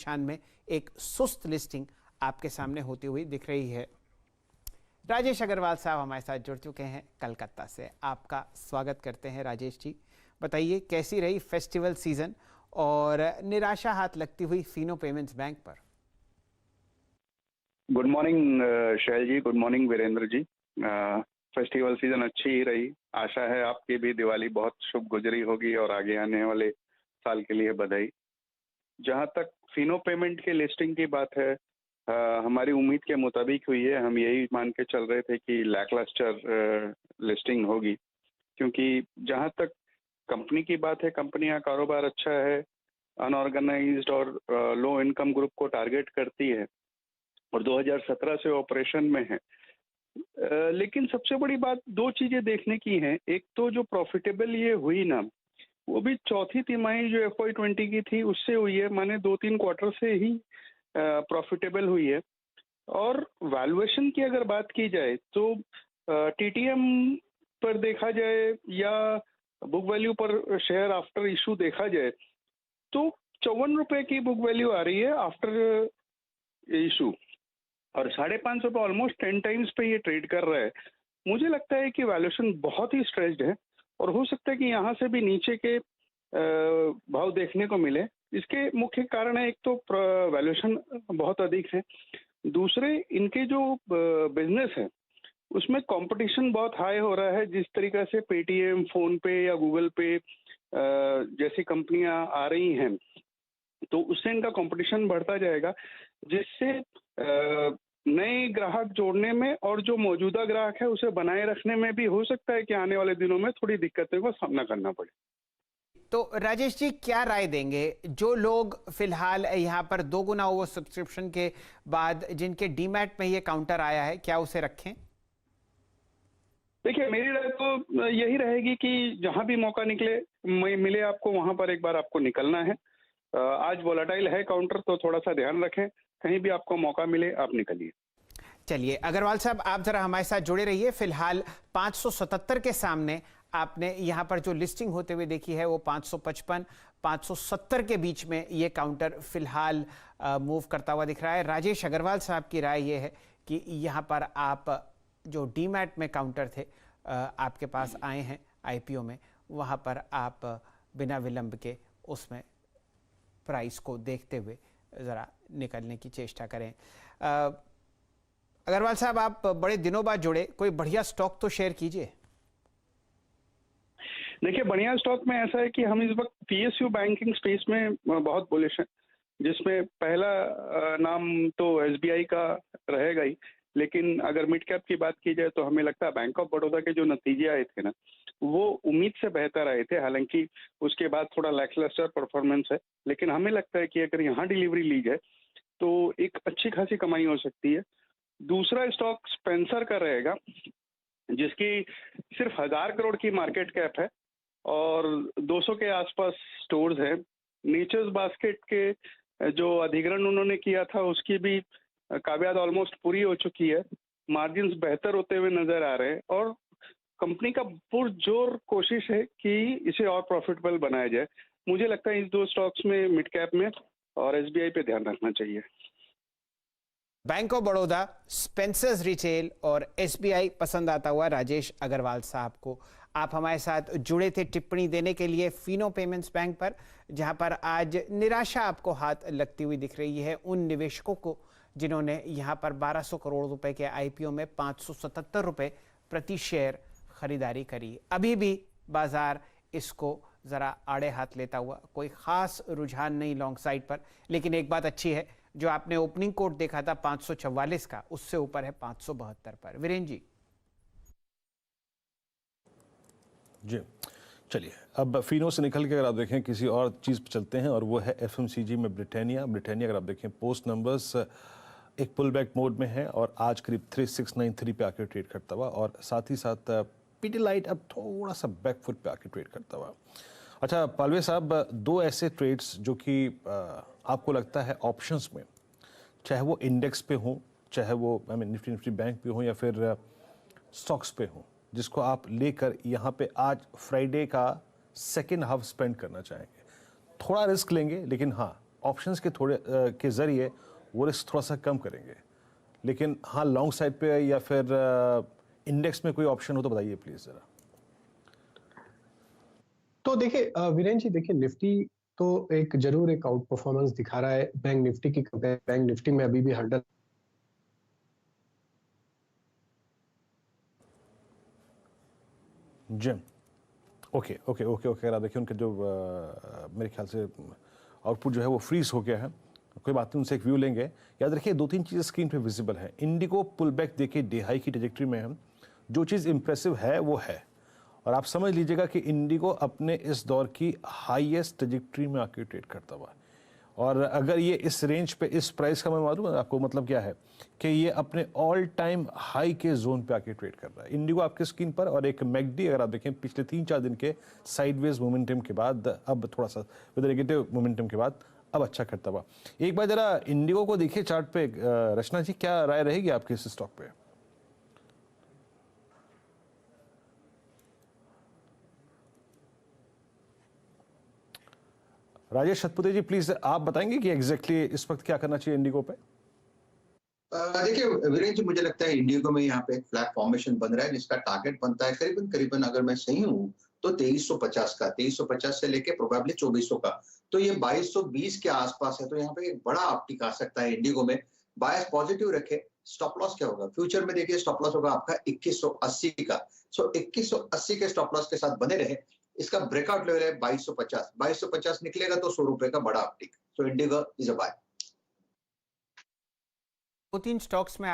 शान में एक सुस्त लिस्टिंग आपके सामने होती हुई दिख रही है। राजेश अग्रवाल साहब हमारे साथ जुड़ चुके हैं कलकत्ता से। आपका स्वागत करते हैं राजेश जी। बताइए कैसी रही फेस्टिवल सीजन और निराशा हाथ लगती हुई फिनो पेमेंट्स बैंक पर। गुड मॉर्निंग शैल जी, good morning Virendra ji. Festival season अच्छी ही रही। आशा है आपकी भी दिवाली बहुत शुभ गुजरी होगी और आगे आने वाले साल के लिए बधाई। जहां तक फिनो पेमेंट के लिस्टिंग की बात है, हमारी उम्मीद के मुताबिक हुई है। हम यही मान के चल रहे थे कि लैकलस्टर लिस्टिंग होगी, क्योंकि जहां तक कंपनी की बात है, कंपनी का कारोबार अच्छा है, अनऑर्गेनाइज्ड और लो इनकम ग्रुप को टारगेट करती है और 2017 से ऑपरेशन में है। लेकिन सबसे बड़ी बात दो चीजें देखने की हैं। एक तो जो प्रॉफिटेबल ये हुई ना, वो भी चौथी तिमाही जो FY20 की थी उससे हुई है, माने 2-3 क्वार्टर से ही प्रॉफिटेबल हुई है। और वैल्यूएशन की अगर बात की जाए तो TTM पर देखा जाए या बुक वैल्यू पर शेयर आफ्टर इशू देखा जाए तो 54 रुपए की बुक वैल्यू आ रही है आफ्टर इशू और 550 रुपये ऑलमोस्ट 10 टाइम्स पे ये ट्रेड कर रहा है। मुझे लगता है कि वैल्यूएशन बहुत ही स्ट्रेच्ड है और हो सकता है कि यहाँ से भी नीचे के भाव देखने को मिले। इसके मुख्य कारण है, एक तो वैल्यूएशन बहुत अधिक है, दूसरे इनके जो बिजनेस है उसमें कंपटीशन बहुत हाई हो रहा है। जिस तरीके से पेटीएम, फोन पे या गूगल पे जैसी कंपनियां आ रही हैं तो उससे इनका कंपटीशन बढ़ता जाएगा, जिससे नए ग्राहक जोड़ने में और जो मौजूदा ग्राहक है उसे बनाए रखने में भी हो सकता है कि आने वाले दिनों में थोड़ी दिक्कतों का सामना करना पड़े। तो राजेश जी क्या राय देंगे जो लोग फिलहाल यहाँ पर 2 गुना ओवर सब्सक्रिप्शन के बाद जिनके डीमैट में ये काउंटर आया है, क्या उसे रखें? देखिए, मेरी राय तो यही रहेगी कि जहां भी मौका मिले आपको, वहां पर एक बार आपको निकलना है। आज वोलेटाइल है काउंटर, तो थोड़ा सा ध्यान रखें। कहीं भी आपको मौका मिले आप निकलिए। चलिए अग्रवाल साहब, आप जरा हमारे साथ जुड़े रहिए। फिलहाल 577 के सामने आपने यहाँ पर जो लिस्टिंग होते हुए देखी है वो 555 570 के बीच में ये काउंटर फिलहाल मूव करता हुआ दिख रहा है। राजेश अग्रवाल साहब की राय ये है कि यहाँ पर आप जो डीमैट में काउंटर थे आपके पास आए हैं IPO में, वहाँ पर आप बिना विलंब के उसमें प्राइस को देखते हुए ज़रा निकलने की चेष्टा करें। अग्रवाल साहब, आप बड़े दिनों बाद जुड़े, कोई बढ़िया स्टॉक तो शेयर कीजिए। देखिए, बढ़िया स्टॉक में ऐसा है कि हम इस वक्त PSU बैंकिंग स्पेस में बहुत बुलिश हैं, जिसमें पहला नाम तो SBI का रहेगा ही, लेकिन अगर मिड कैप की बात की जाए तो हमें लगता है बैंक ऑफ बड़ौदा के जो नतीजे आए थे ना, वो उम्मीद से बेहतर आए थे। हालांकि उसके बाद थोड़ा लैकलस्टर परफॉर्मेंस है, लेकिन हमें लगता है कि अगर यहाँ डिलीवरी ली जाए तो एक अच्छी खासी कमाई हो सकती है। दूसरा स्टॉक स्पेंसर का रहेगा, जिसकी सिर्फ 1000 करोड़ की मार्केट कैप है और 200 के आसपास स्टोर्स हैं। नेचर्स बास्केट के जो अधिग्रहण उन्होंने किया था उसकी भी काबियात ऑलमोस्ट पूरी हो चुकी है। मार्जिन्स बेहतर होते हुए नजर आ रहे हैं और कंपनी का पुरजोर कोशिश है कि इसे और प्रॉफिटेबल बनाया जाए। मुझे लगता है इन दो स्टॉक्स में, मिड कैप में और SBI पे ध्यान रखना चाहिए। Bank of Baroda, Spencer's retail और SBI पसंद आता हुआ राजेश अग्रवाल साहब को आप हमारे साथ जुड़े थे टिप्पणी देने के लिए फिनो पेमेंट्स बैंक पर, जहां पर आज निराशा आपको हाथ लगती हुई दिख रही है उन निवेशकों को जिन्होंने यहां पर 1200 करोड़ रुपए के IPO में 577 रुपए प्रति शेयर खरीदारी करी। अभी भी बाजार इसको ज़रा आड़े हाथ लेता हुआ, कोई ख़ास रुझान नहीं लॉन्ग साइड पर। लेकिन एक बात अच्छी है, जो आपने ओपनिंग कोट देखा था 544 का, उससे ऊपर है 572 पर। वीरेंद्र जी चलिए, अब फिनो से निकल के अगर आप देखें किसी और चीज़ पर चलते हैं और वो है FMCG में ब्रिटानिया। अगर आप देखें पोस्ट नंबर्स एक पुल बैक मोड में है और आज करीब 3693 पे आके ट्रेड करता हुआ और साथ ही साथ पीडीलाइट अब थोड़ा सा बैकफुट पे आके ट्रेड करता हुआ। अच्छा पालवे साहब, दो ऐसे ट्रेड्स जो कि आपको लगता है ऑप्शंस में, चाहे वो इंडेक्स पे हो, चाहे वो निफ्टी बैंक पे हो या फिर स्टॉक्स पे हो, जिसको आप लेकर यहाँ पे आज फ्राइडे का सेकेंड हाफ स्पेंड करना चाहेंगे। थोड़ा रिस्क लेंगे लेकिन हाँ ऑप्शंस के के जरिए वो रिस्क थोड़ा सा कम करेंगे। लेकिन हाँ, लॉन्ग साइड पे या फिर इंडेक्स में कोई ऑप्शन हो तो बताइए प्लीज जरा। तो देखिए वीरेंद्र जी, देखिए निफ्टी तो एक जरूर एक आउट परफॉर्मेंस दिखा रहा है बैंक निफ्टी की कंपेयर। बैंक निफ्टी में अभी भी हर्डल जी, ओके ओके ओके ओके। अगर आप देखिए उनके जो मेरे ख्याल से आउटपुट जो है वो फ्रीज हो गया है, कोई बात नहीं, उनसे एक व्यू लेंगे। याद रखिए 2-3 चीज़ें स्क्रीन पे विजिबल है। इंडिगो पुल बैक देखिए डे हाई की ट्रेजेक्टरी में है, जो चीज़ इंप्रेसिव है वो है, और आप समझ लीजिएगा कि इंडिगो अपने इस दौर की हाईएस्ट ट्रेजेक्टरी में आके ट्रेड करता हुआ है। और अगर ये इस रेंज पे इस प्राइस का मैं मालूम है आपको मतलब क्या है कि ये अपने ऑल टाइम हाई के जोन पे आके ट्रेड कर रहा है इंडिगो आपके स्क्रीन पर। और एक मैकडी अगर आप देखें पिछले 3-4 दिन के साइडवेज मोमेंटम के बाद अब थोड़ा सा विद नेगेटिव मोमेंटम के बाद अब अच्छा करता हुआ। एक बार जरा इंडिगो को देखिए चार्ट पे। रचना जी, क्या राय रहेगी आपकी इस स्टॉक पे? राजेश सतपुते जी प्लीज आप बताएंगे कि एग्जैक्टली इस वक्त क्या करना चाहिए इंडिगो पे? देखिए वीरेंद्र जी, मुझे लगता है इंडिगो में यहाँ पे एक फ्लैट फॉर्मेशन बन रहा है जिसका टारगेट बनता है करीबन करीबन, अगर मैं सही हूँ तो 2350 का, 2350 से लेके प्रोबेबली 2400 का। तो ये 2220 के आसपास है, तो यहाँ पे एक बड़ा अपटिक आ सकता है इंडिगो में। बायस पॉजिटिव रखे। स्टॉप लॉस क्या होगा फ्यूचर में? देखिए स्टॉप लॉस होगा आपका 2180 का। सो 2180 के स्टॉप लॉस के साथ बने रहे। इसका ब्रेकआउट लेवल है 2250। 2250 निकलेगा तो 100 रुपए का बड़ा uptick. So IndiGo is a buy. 2-3 stocks में